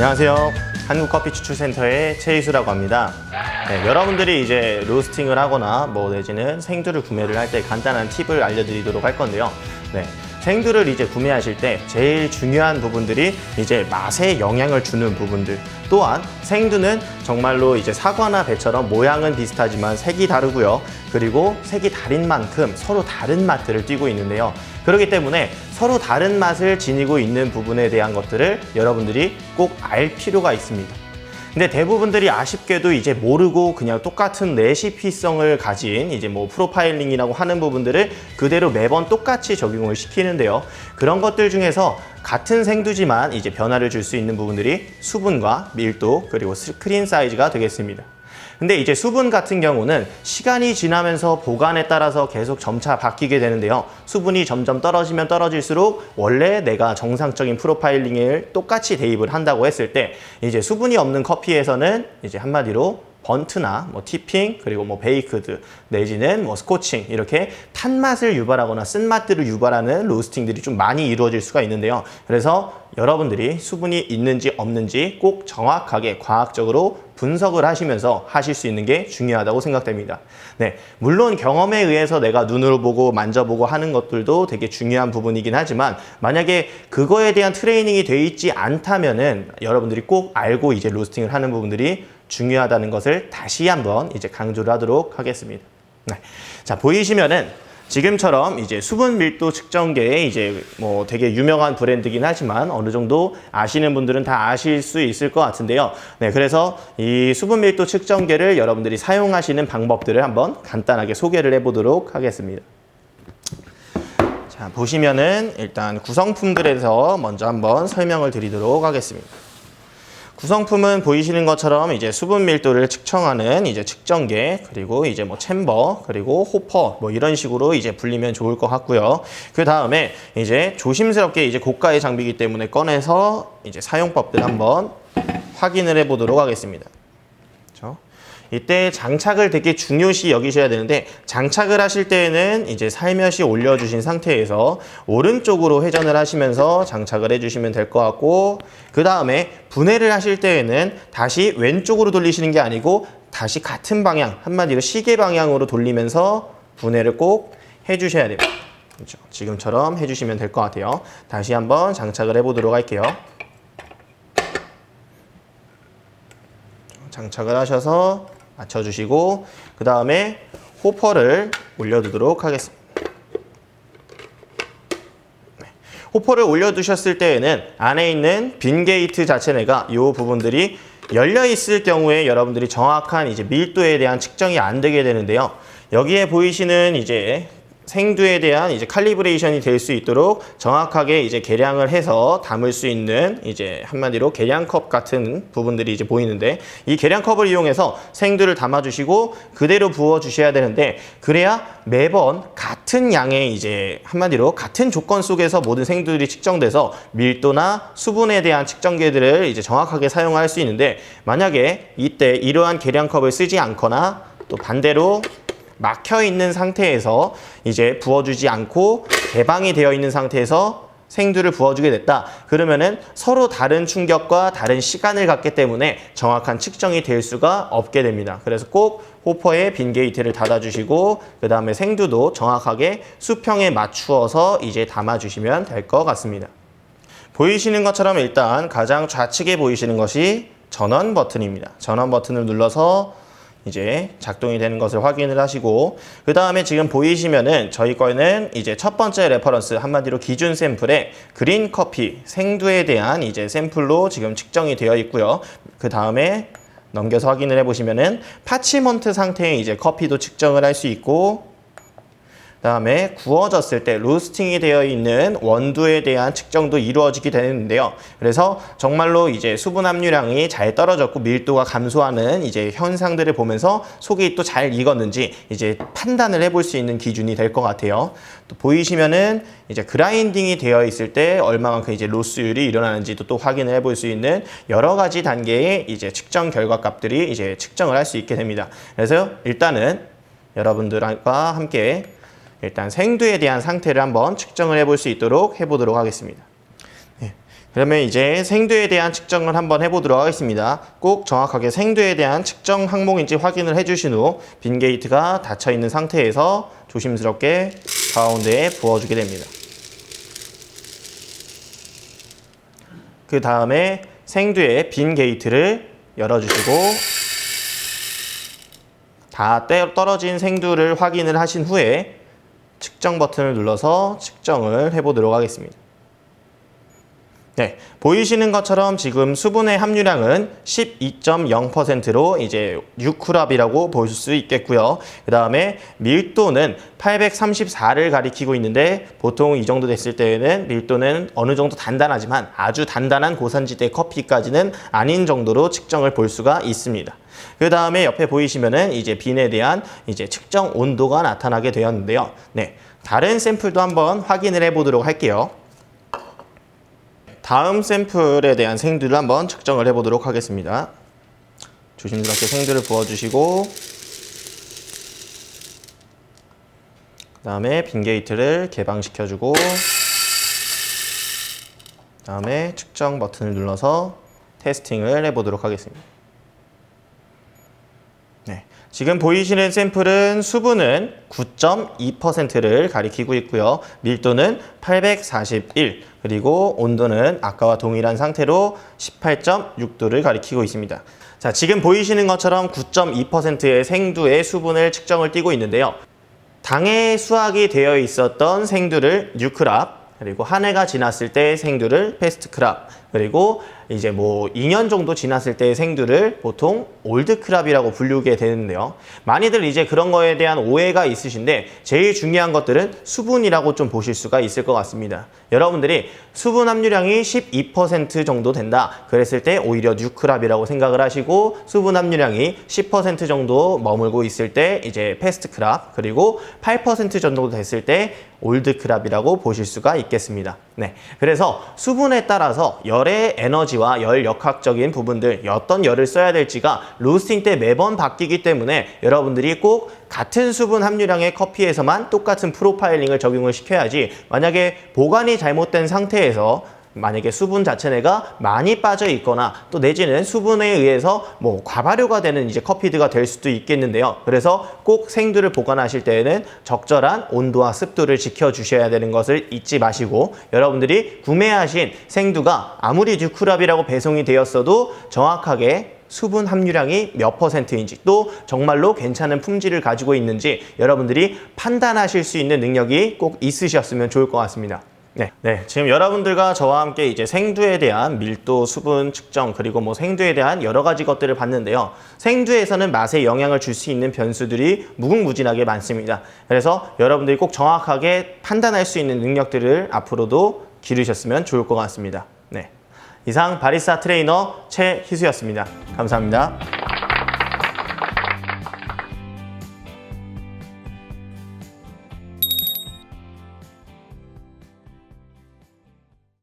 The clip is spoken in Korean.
안녕하세요. 한국커피추출센터의 최희수라고 합니다. 네, 여러분들이 이제 로스팅을 하거나 내지는 생두를 구매를 할 때 간단한 팁을 알려드리도록 할 건데요. 네, 생두를 이제 구매하실 때 제일 중요한 부분들이 이제 맛에 영향을 주는 부분들, 또한 생두는 정말로 이제 사과나 배처럼 모양은 비슷하지만 색이 다르고요. 그리고 색이 다른 만큼 서로 다른 맛들을 띠고 있는데요. 그렇기 때문에 서로 다른 맛을 지니고 있는 부분에 대한 것들을 여러분들이 꼭 알 필요가 있습니다. 근데 대부분들이 아쉽게도 이제 모르고 그냥 똑같은 레시피성을 가진 이제 프로파일링이라고 하는 부분들을 그대로 매번 똑같이 적용을 시키는데요. 그런 것들 중에서 같은 생두지만 이제 변화를 줄 수 있는 부분들이 수분과 밀도 그리고 스크린 사이즈가 되겠습니다. 근데 이제 수분 같은 경우는 시간이 지나면서 보관에 따라서 계속 점차 바뀌게 되는데요. 수분이 점점 떨어지면 떨어질수록 원래 내가 정상적인 프로파일링을 똑같이 대입을 한다고 했을 때 이제 수분이 없는 커피에서는 이제 한마디로 번트나 티핑 그리고 베이크드 내지는 스코칭 이렇게 탄맛을 유발하거나 쓴맛들을 유발하는 로스팅들이 좀 많이 이루어질 수가 있는데요. 그래서 여러분들이 수분이 있는지 없는지 꼭 정확하게 과학적으로 분석을 하시면서 하실 수 있는 게 중요하다고 생각됩니다. 네, 물론 경험에 의해서 내가 눈으로 보고 만져보고 하는 것들도 되게 중요한 부분이긴 하지만 만약에 그거에 대한 트레이닝이 돼 있지 않다면은 여러분들이 꼭 알고 이제 로스팅을 하는 부분들이 중요하다는 것을 다시 한번 이제 강조를 하도록 하겠습니다. 네. 자, 보이시면은 지금처럼 이제 수분 밀도 측정계에 이제 되게 유명한 브랜드긴 하지만 어느 정도 아시는 분들은 다 아실 수 있을 것 같은데요. 네, 그래서 이 수분 밀도 측정계를 여러분들이 사용하시는 방법들을 한번 간단하게 소개를 해보도록 하겠습니다. 자, 보시면은 일단 구성품들에서 먼저 한번 설명을 드리도록 하겠습니다. 구성품은 보이시는 것처럼 이제 수분 밀도를 측정하는 이제 측정계, 그리고 이제 챔버, 그리고 호퍼 이런 식으로 이제 불리면 좋을 것 같고요. 그 다음에 이제 조심스럽게 이제 고가의 장비이기 때문에 꺼내서 이제 사용법들 한번 확인을 해 보도록 하겠습니다. 그렇죠? 이때 장착을 되게 중요시 여기셔야 되는데 장착을 하실 때에는 이제 살며시 올려주신 상태에서 오른쪽으로 회전을 하시면서 장착을 해주시면 될 것 같고 그 다음에 분해를 하실 때에는 다시 왼쪽으로 돌리시는 게 아니고 다시 같은 방향, 한마디로 시계 방향으로 돌리면서 분해를 꼭 해주셔야 됩니다. 그렇죠? 지금처럼 해주시면 될 것 같아요. 다시 한번 장착을 해보도록 할게요. 장착을 하셔서 맞춰주시고 그 다음에 호퍼를 올려두도록 하겠습니다. 네. 호퍼를 올려두셨을 때에는 안에 있는 빈 게이트 자체가 이 부분들이 열려 있을 경우에 여러분들이 정확한 이제 밀도에 대한 측정이 안 되게 되는데요. 여기에 보이시는 이제 생두에 대한 이제 칼리브레이션이 될 수 있도록 정확하게 이제 계량을 해서 담을 수 있는 이제 한마디로 계량컵 같은 부분들이 이제 보이는데 이 계량컵을 이용해서 생두를 담아주시고 그대로 부어주셔야 되는데 그래야 매번 같은 양의 이제 한마디로 같은 조건 속에서 모든 생두들이 측정돼서 밀도나 수분에 대한 측정계들을 이제 정확하게 사용할 수 있는데 만약에 이때 이러한 계량컵을 쓰지 않거나 또 반대로 막혀 있는 상태에서 이제 부어주지 않고 개방이 되어 있는 상태에서 생두를 부어주게 됐다. 그러면은 서로 다른 충격과 다른 시간을 갖기 때문에 정확한 측정이 될 수가 없게 됩니다. 그래서 꼭 호퍼에 빈 게이트를 닫아주시고 그 다음에 생두도 정확하게 수평에 맞추어서 이제 담아주시면 될 것 같습니다. 보이시는 것처럼 일단 가장 좌측에 보이시는 것이 전원 버튼입니다. 전원 버튼을 눌러서 이제 작동이 되는 것을 확인을 하시고 그 다음에 지금 보이시면은 저희 거는 이제 첫 번째 레퍼런스 한마디로 기준 샘플에 그린 커피 생두에 대한 이제 샘플로 지금 측정이 되어 있고요. 그 다음에 넘겨서 확인을 해보시면은 파치먼트 상태의 이제 커피도 측정을 할 수 있고 그다음에 구워졌을 때 로스팅이 되어 있는 원두에 대한 측정도 이루어지게 되는데요. 그래서 정말로 이제 수분 함유량이 잘 떨어졌고 밀도가 감소하는 이제 현상들을 보면서 속이 또 잘 익었는지 이제 판단을 해볼 수 있는 기준이 될 것 같아요. 또 보이시면은 이제 그라인딩이 되어 있을 때 얼마만큼 이제 로스율이 일어나는지도 또 확인을 해볼 수 있는 여러 가지 단계의 이제 측정 결과 값들이 이제 측정을 할 수 있게 됩니다. 그래서 일단은 여러분들과 함께 일단 생두에 대한 상태를 한번 측정을 해볼 수 있도록 해보도록 하겠습니다. 네. 그러면 이제 생두에 대한 측정을 한번 해보도록 하겠습니다. 꼭 정확하게 생두에 대한 측정 항목인지 확인을 해주신 후 빈 게이트가 닫혀있는 상태에서 조심스럽게 가운데에 부어주게 됩니다. 그 다음에 생두의 빈 게이트를 열어주시고 다 떨어진 생두를 확인을 하신 후에 측정 버튼을 눌러서 측정을 해보도록 하겠습니다. 네, 보이시는 것처럼 지금 수분의 함유량은 12.0%로 이제 6쿠랍이라고 볼 수 있겠고요. 그 다음에 밀도는 834를 가리키고 있는데 보통 이 정도 됐을 때에는 밀도는 어느 정도 단단하지만 아주 단단한 고산지대 커피까지는 아닌 정도로 측정을 볼 수가 있습니다. 그 다음에 옆에 보이시면은 이제 빈에 대한 이제 측정 온도가 나타나게 되었는데요. 네, 다른 샘플도 한번 확인을 해 보도록 할게요. 다음 샘플에 대한 생두를 한번 측정을 해보도록 하겠습니다. 조심스럽게 생두를 부어주시고 그 다음에 빈 게이트를 개방시켜주고 그 다음에 측정 버튼을 눌러서 테스팅을 해보도록 하겠습니다. 네, 지금 보이시는 샘플은 수분은 9.2%를 가리키고 있고요. 밀도는 841, 그리고 온도는 아까와 동일한 상태로 18.6도를 가리키고 있습니다. 자, 지금 보이시는 것처럼 9.2%의 생두의 수분을 측정을 띄고 있는데요. 당해 수확이 되어 있었던 생두를 뉴크랍, 그리고 한 해가 지났을 때 생두를 패스트크랍, 그리고 이제 뭐 2년 정도 지났을 때 생두를 보통 올드크랍이라고 부르게 되는데요. 많이들 이제 그런 거에 대한 오해가 있으신데 제일 중요한 것들은 수분이라고 좀 보실 수가 있을 것 같습니다. 여러분들이 수분 함유량이 12% 정도 된다 그랬을 때 오히려 뉴크랍이라고 생각을 하시고, 수분 함유량이 10% 정도 머물고 있을 때 이제 패스트크랍, 그리고 8% 정도 됐을 때 올드크랍이라고 보실 수가 있겠습니다. 네, 그래서 수분에 따라서 열의 에너지와 열 역학적인 부분들, 어떤 열을 써야 될지가 로스팅 때 매번 바뀌기 때문에 여러분들이 꼭 같은 수분 함유량의 커피에서만 똑같은 프로파일링을 적용을 시켜야지, 만약에 보관이 잘못된 상태에서 만약에 수분 자체가 많이 빠져 있거나 또 내지는 수분에 의해서 뭐 과발효가 되는 이제 커피드가 될 수도 있겠는데요. 그래서 꼭 생두를 보관하실 때에는 적절한 온도와 습도를 지켜주셔야 되는 것을 잊지 마시고, 여러분들이 구매하신 생두가 아무리 뉴크랍이라고 배송이 되었어도 정확하게 수분 함유량이 몇 %인지, 또 정말로 괜찮은 품질을 가지고 있는지 여러분들이 판단하실 수 있는 능력이 꼭 있으셨으면 좋을 것 같습니다. 네, 지금 여러분들과 저와 함께 이제 생두에 대한 밀도, 수분 측정, 그리고 뭐 생두에 대한 여러 가지 것들을 봤는데요. 생두에서는 맛에 영향을 줄 수 있는 변수들이 무궁무진하게 많습니다. 그래서 여러분들이 꼭 정확하게 판단할 수 있는 능력들을 앞으로도 기르셨으면 좋을 것 같습니다. 네, 이상 바리스타 트레이너 최희수였습니다. 감사합니다.